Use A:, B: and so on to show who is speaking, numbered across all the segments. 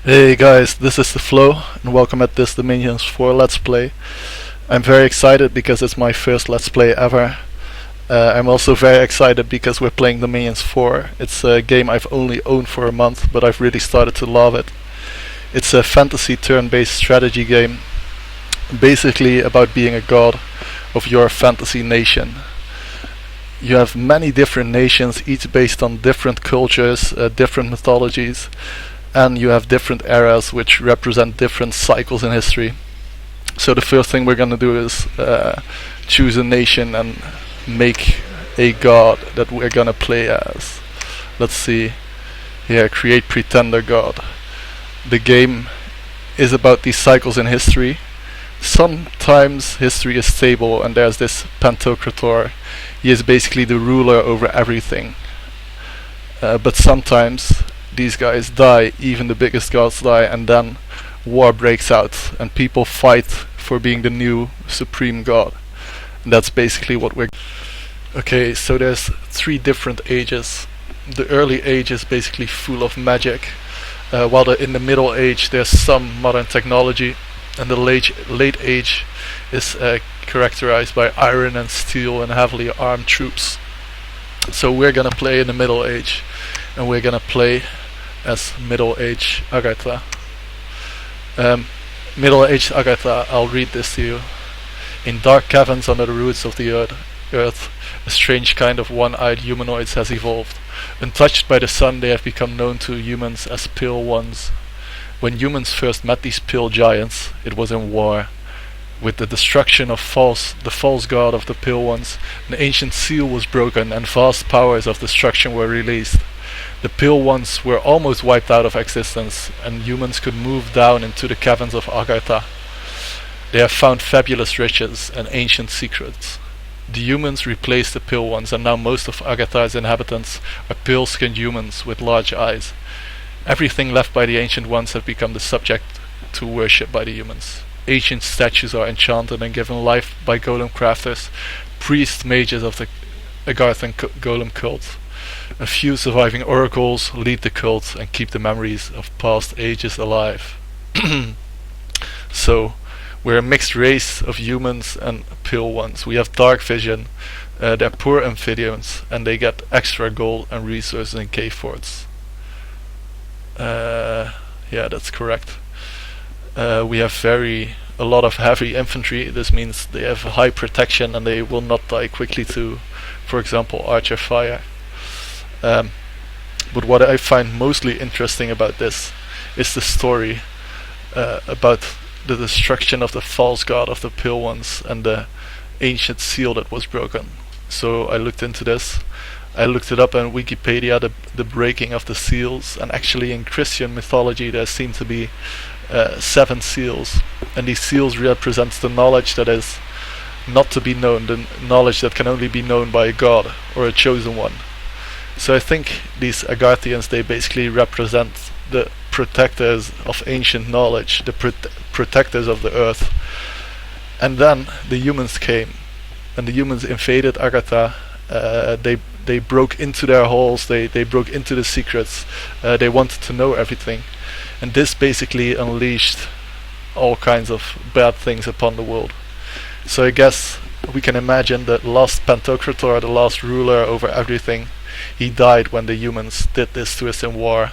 A: Hey guys, this is the Flow, and welcome at this Dominions 4 Let's Play. I'm very excited because it's my first Let's Play ever. I'm also very excited because we're playing Dominions 4. It's a game I've only owned for a month, but I've really started to love it. It's a fantasy turn-based strategy game, basically about being a god of your fantasy nation. You have many different nations, each based on different cultures, different mythologies, and you have different eras which represent different cycles in history. So the first thing we're gonna do is choose a nation and make a god that we're gonna play as. Let's see here, create pretender god. The game is about these cycles in history. Sometimes history is stable and there's this Pantocrator. He is basically the ruler over everything. But sometimes these guys die, even the biggest gods die, and then war breaks out and people fight for being the new supreme god. And that's basically what we're... Okay, so there's 3 different ages. The early age is basically full of magic, while in the middle age there's some modern technology, and the late age is characterized by iron and steel and heavily armed troops. So we're gonna play in the middle age, and we're gonna play as middle-aged Agartha. Middle-aged Agartha, I'll read this to you. In dark caverns under the roots of the earth, a strange kind of one-eyed humanoids has evolved. Untouched by the sun, they have become known to humans as Pale Ones. When humans first met these pale giants, it was in war. With the destruction of the false god of the Pale Ones, an ancient seal was broken and vast powers of destruction were released. The Pale Ones were almost wiped out of existence, and humans could move down into the caverns of Agartha. They have found fabulous riches and ancient secrets. The humans replaced the Pale Ones, and now most of Agartha's inhabitants are pale-skinned humans with large eyes. Everything left by the Ancient Ones have become the subject to worship by the humans. Ancient statues are enchanted and given life by golem crafters, priest mages of the Agarthan golem cult. A few surviving oracles lead the cult and keep the memories of past ages alive. So, we're a mixed race of humans and Pale Ones. We have dark vision, they're poor amphibians, and they get extra gold and resources in cave forts. Yeah, that's correct. We have a lot of heavy infantry. This means they have high protection and they will not die quickly to, for example, archer fire. But what I find mostly interesting about this is the story about the destruction of the false god of the Pale Ones and the ancient seal that was broken. So I looked into this. I looked it up on Wikipedia, the breaking of the seals, and actually in Christian mythology there seem to be 7 seals, and these seals represent the knowledge that is not to be known, the knowledge that can only be known by a god or a chosen one. So I think these Agarthians, they basically represent the protectors of ancient knowledge, the protectors of the earth. And then the humans came, and the humans invaded Agartha. They broke into their halls, they broke into the secrets, they wanted to know everything. And this basically unleashed all kinds of bad things upon the world. So I guess we can imagine the last Pantocrator, the last ruler over everything, he died when the humans did this to us in war.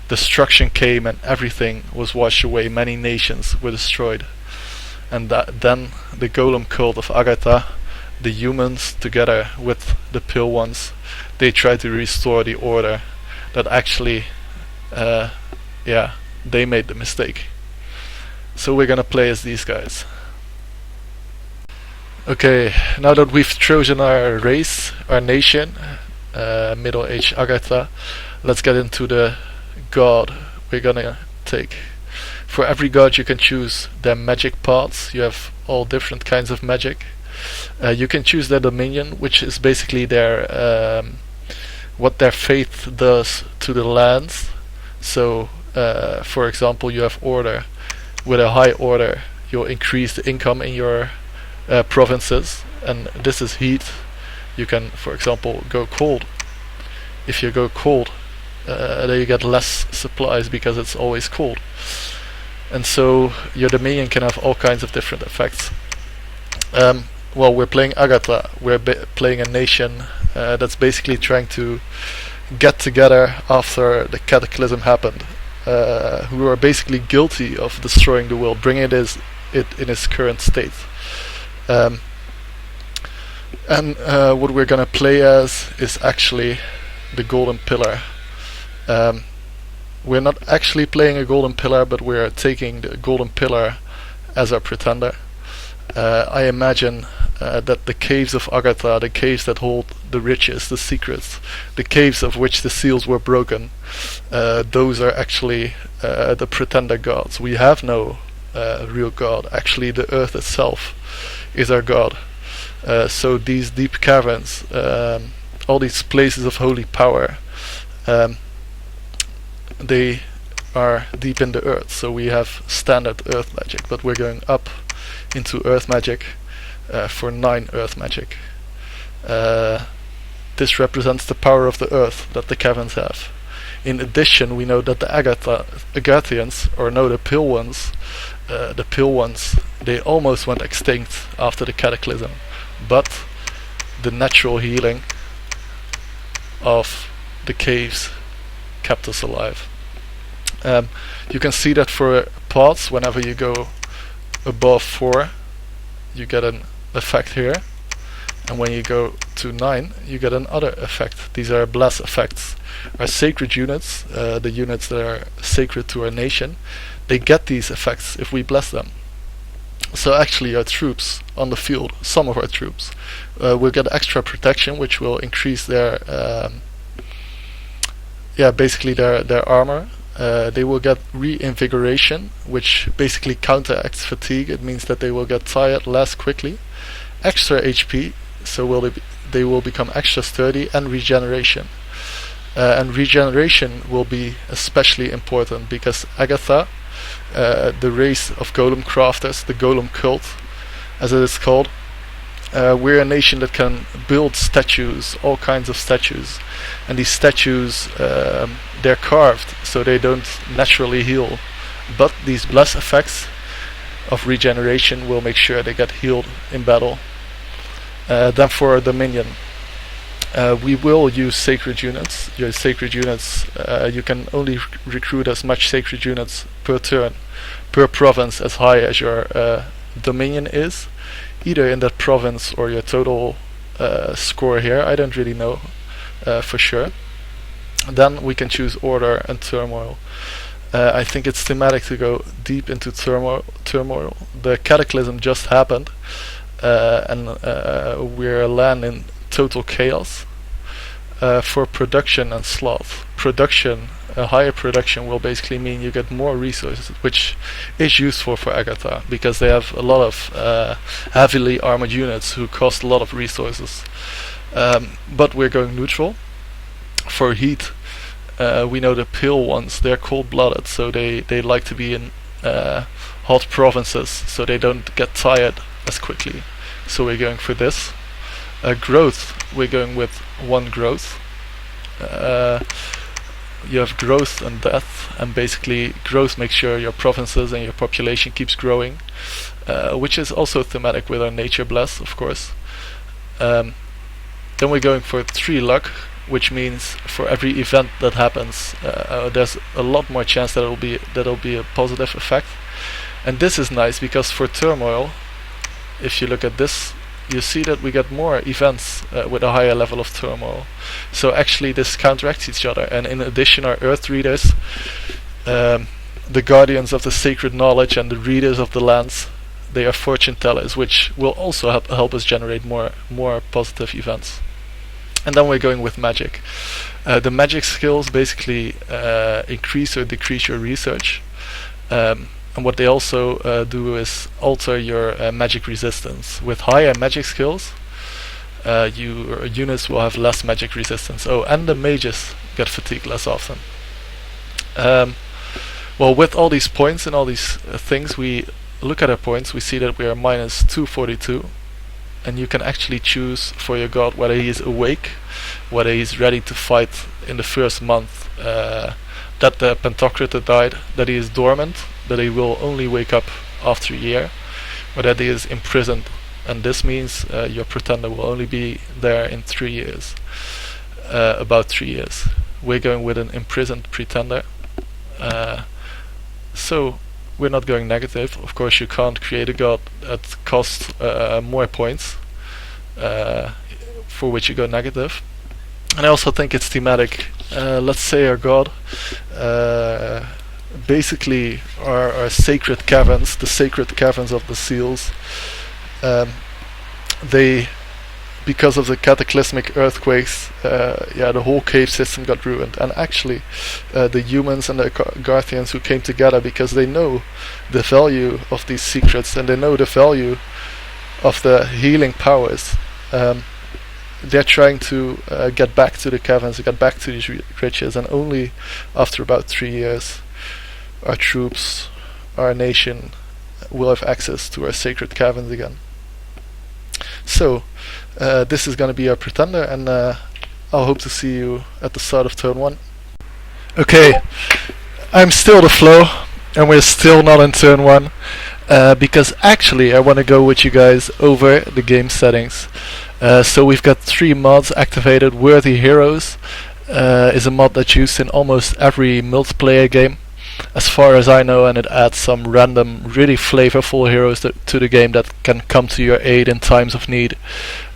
A: Destruction came and everything was washed away, many nations were destroyed. And then the golem cult of Agartha, the humans together with the Pale Ones, they tried to restore the order that actually, they made the mistake. So we're gonna play as these guys. Okay, now that we've chosen our race, our nation, middle-aged Agartha, let's get into the god we're gonna take. For every god you can choose their magic paths. You have all different kinds of magic. You can choose their dominion, which is basically their what their faith does to the lands. So for example, you have order. With a high order you'll increase the income in your provinces, and this is heat. You can, for example, go cold. If you go cold, that you get less supplies because it's always cold. And so your dominion can have all kinds of different effects. Well, we're playing Agartha. We're playing a nation that's basically trying to get together after the cataclysm happened, who are basically guilty of destroying the world, bringing it in its current state. And what we're gonna play as is actually the Golden Pillar. We're not actually playing a Golden Pillar, but we're taking the Golden Pillar as our pretender. I imagine that the caves of Agartha, the caves that hold the riches, the secrets, the caves of which the seals were broken, those are actually the pretender gods. We have no real god. Actually, the earth itself is our god. So these deep caverns, all these places of holy power, they are deep in the earth. So we have standard earth magic, but we're going up into earth magic for 9 earth magic. This represents the power of the earth that the caverns have. In addition, we know that the Agarthians, or no, the Pale Ones, they almost went extinct after the cataclysm, but the natural healing of the caves kept us alive. You can see that for pods, whenever you go above 4, you get an effect here, and when you go to 9, you get another effect. These are bless effects. Our sacred units, the units that are sacred to our nation, they get these effects if we bless them. So actually our troops on the field, some of our troops, will get extra protection, which will increase their basically their armor. They will get reinvigoration, which basically counteracts fatigue. It means that they will get tired less quickly. Extra HP, so they will become extra sturdy, and regeneration. And regeneration will be especially important because Agartha, the race of golem crafters, the golem cult, as it is called, we're a nation that can build statues, all kinds of statues, and these statues, they're carved, so they don't naturally heal, but these bless effects of regeneration will make sure they get healed in battle. Then for our dominion, we will use sacred units. Your sacred units, you can only recruit as much sacred units per turn, per province, as high as your dominion is, either in that province or your total score here. I don't really know for sure. Then we can choose order and turmoil. I think it's thematic to go deep into turmoil. The cataclysm just happened, and we're a land in total chaos. For production and sloth. Production, a higher production will basically mean you get more resources, which is useful for Agartha because they have a lot of heavily armored units who cost a lot of resources. But we're going neutral. For heat, we know the Pale Ones, they're cold-blooded, so they like to be in hot provinces, so they don't get tired as quickly. So we're going for this. Growth, we're going with 1 growth. You have growth and death, and basically growth makes sure your provinces and your population keeps growing, which is also thematic with our nature bless, of course. Then we're going for 3 luck, which means for every event that happens, there's a lot more chance that it'll be a positive effect. And this is nice because for turmoil, if you look at this, you see that we get more events with a higher level of turmoil. So actually this counteracts each other, and in addition our earth readers, the guardians of the sacred knowledge and the readers of the lands, they are fortune tellers, which will also help us generate more positive events. And then we're going with magic. The magic skills basically increase or decrease your research. And what they also do is alter your magic resistance. With higher magic skills, your units will have less magic resistance. Oh, and the mages get fatigued less often. Well, with all these points and all these things, we look at our points, we see that we are minus 242. And you can actually choose for your god whether he is awake, whether he's ready to fight in the first month that the Pentocrator died, that he is dormant, that he will only wake up after a year, or that he is imprisoned, and this means your pretender will only be there in 3 years, about 3 years. We're going with an imprisoned pretender, so we're not going negative. Of course you can't create a god that costs more points, for which you go negative. And I also think it's thematic. Let's say our god basically are sacred caverns, the sacred caverns of the seals. They, because of the cataclysmic earthquakes, the whole cave system got ruined. And actually, the humans and the Agarthians who came together because they know the value of these secrets and they know the value of the healing powers. They're trying to get back to the caverns, get back to these riches, and only after about 3 years, our troops, our nation, will have access to our sacred caverns again. So, this is going to be our pretender, and I'll hope to see you at the start of turn 1. Okay, I'm still the flow, and we're still not in turn 1, because actually I want to go with you guys over the game settings. So we've got 3 mods activated. Worthy Heroes is a mod that's used in almost every multiplayer game, as far as I know, and it adds some random, really flavorful heroes to the game that can come to your aid in times of need.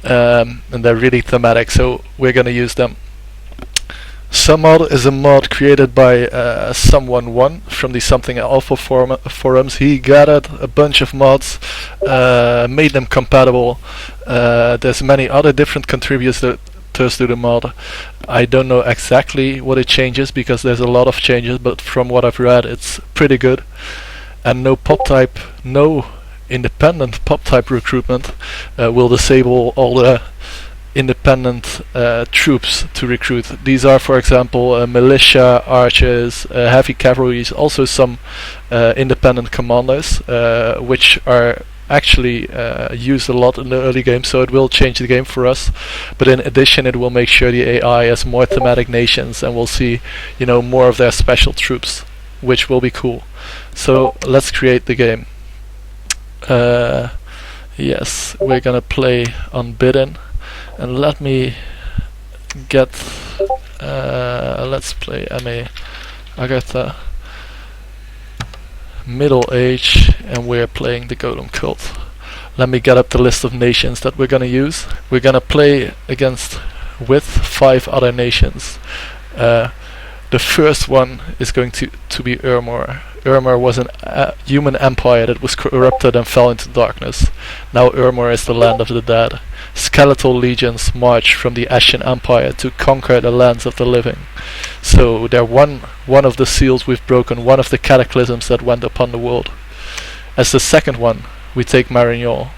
A: And they're really thematic, so we're gonna use them. Summod is a mod created by Someone1 from the Something Alpha forums. He gathered a bunch of mods, made them compatible. There's many other different contributors to the mod. I don't know exactly what it changes because there's a lot of changes, but from what I've read it's pretty good. And no Poptype, no independent Poptype recruitment will disable all the independent troops to recruit. These are, for example, militia, archers, heavy cavalry, also some independent commanders, which are actually used a lot in the early game, so it will change the game for us. But in addition, it will make sure the AI has more thematic nations, and we'll see, more of their special troops, which will be cool. So let's create the game. Yes, we're gonna play on bidden. And let me get, let's play MA Agartha, middle age, and we're playing the Golem Cult. Let me get up the list of nations that we're gonna use. We're gonna play with 5 other nations. The first one is going to be Urmor. Urmor was a human empire that was corrupted and fell into darkness. Now Urmor is the land of the dead. Skeletal legions march from the Ashen Empire to conquer the lands of the living. So they're one of the seals we've broken, one of the cataclysms that went upon the world. As the second one, we take Marignan.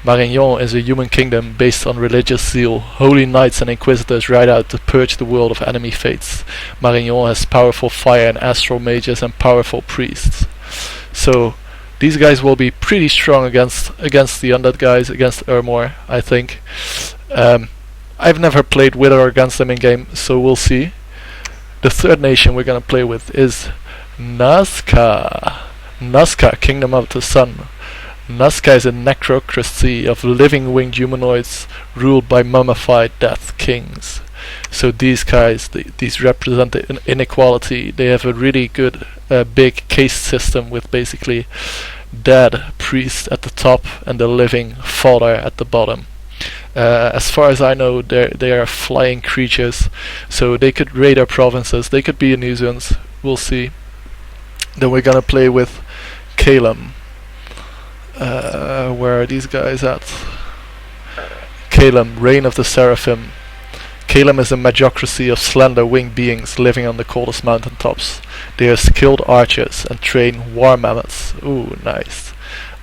A: Marignan is a human kingdom based on religious zeal. Holy knights and inquisitors ride out to purge the world of enemy fates. Marignan has powerful fire and astral mages and powerful priests. So these guys will be pretty strong against the undead guys, against Urmor, I think. I've never played with or against them in game, so we'll see. The third nation we're gonna play with is Nazca. Nazca, Kingdom of the Sun. Nazca is a necrocracy of living winged humanoids ruled by mummified death kings. So these guys, these represent the inequality. They have a really good big caste system with basically dead priests at the top and the living father at the bottom. As far as I know, they are flying creatures, so they could raid our provinces. They could be a nuisance. We'll see. Then we're gonna play with Calum. Where are these guys at? Calum, Reign of the Seraphim. Calum is a magocracy of slender winged beings living on the coldest mountaintops. They are skilled archers and train war mammoths. Ooh, nice.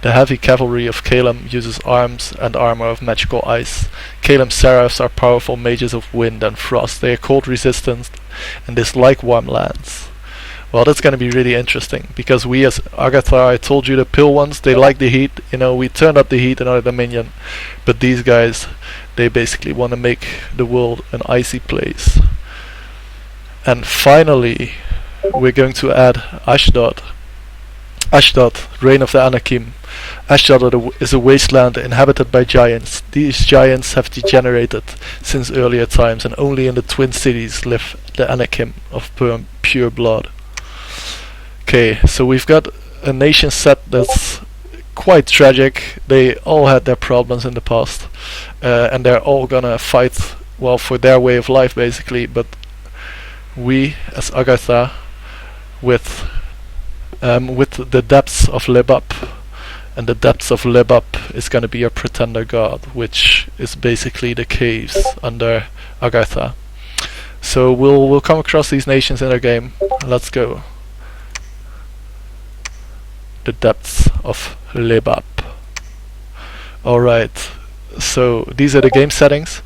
A: The heavy cavalry of Calum uses arms and armor of magical ice. Calum seraphs are powerful mages of wind and frost. They are cold resistant and dislike warm lands. Well, that's gonna be really interesting because we as Agartha, I told you the pill ones, they like the heat. You know, we turned up the heat in our dominion, but these guys, they basically want to make the world an icy place. And finally, we're going to add Ashdod. Ashdod, reign of the Anakim. Ashdod is a wasteland inhabited by giants. These giants have degenerated since earlier times, and only in the Twin Cities live the Anakim of pure blood. Okay, so we've got a nation set that's quite tragic. They all had their problems in the past, and they're all gonna fight, well, for their way of life basically. But we, as Agartha, with the depths of Libab, and the depths of Libab is gonna be a pretender god, which is basically the caves under Agartha. So we'll come across these nations in our game. Let's go. The depths of Libab. Alright, so these are the game settings.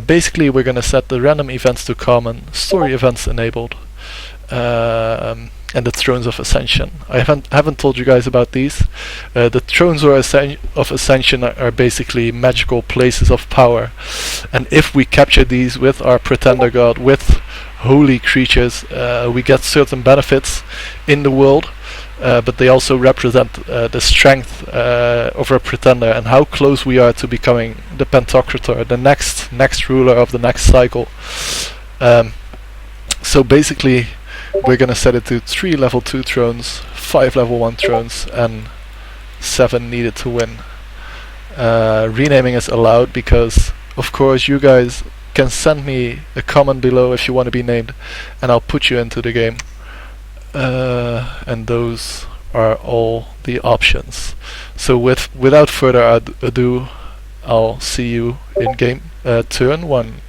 A: Basically we're gonna set the random events to common, story events enabled, and the Thrones of Ascension. I haven't told you guys about these. The Thrones of Ascension are basically magical places of power, and if we capture these with our pretender god, with holy creatures, we get certain benefits in the world. But they also represent the strength of our pretender and how close we are to becoming the Pentocrator, the next ruler of the next cycle. So basically, we're gonna set it to 3 level 2 thrones, 5 level 1 thrones, and 7 needed to win. Renaming is allowed because, of course, you guys can send me a comment below if you want to be named, and I'll put you into the game. And those are all the options. So without further ado, I'll see you in game turn 1.